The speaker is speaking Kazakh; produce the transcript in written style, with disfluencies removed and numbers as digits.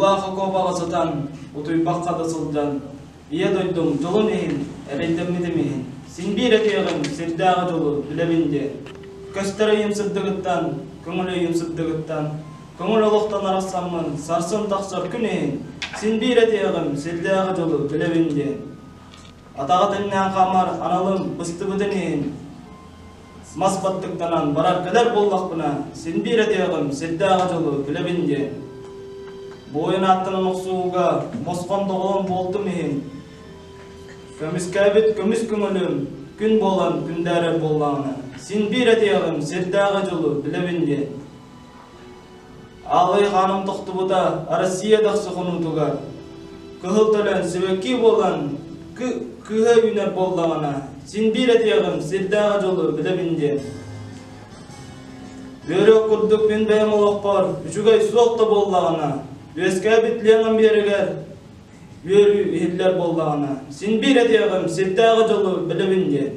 Улаха кобаға сатан, утуй баққа да сылжан. Ие дойдым жолын ейін, әрейдемедемейін. Сен бір әтеғім, сердағы жолу білебінде. Көстері емсіздігіттен, көңілі емсіздігіттен. Көңіл олықтан арасамын, сарсын тақсыр күн ейін. Сен бір әтеғім, сердағы жолу білебінде. Атаға тілінен қамар, аналым, бұсты бұдын ейін. Мас баттықтанан барар кәдер боллақпына, сен бір әтеғім, сердағы жолу білебінде. Бойын аттының ұқсуға, мосқан доғылым болды мейін. Көміс кәбет, көміс көңілім, күн болан, күндәрі боллағына. Сен бір әтеғім, сердағы жолу білебінде. Ағай қаным тұқты бұда, Россия дақсы құнутуға. Күхіл төлін, сөбекки болан, күхі үйнер боллағына. Сен бір әтеғім, сердағы жолу білебінде. Бөрек күрдік мен бәйім олық бар, үшігай соқты боллағына. Өске бітлеңін берігер, өрі елдер боллағына. Сен бір әтеғім, сердағы жолу білебінде.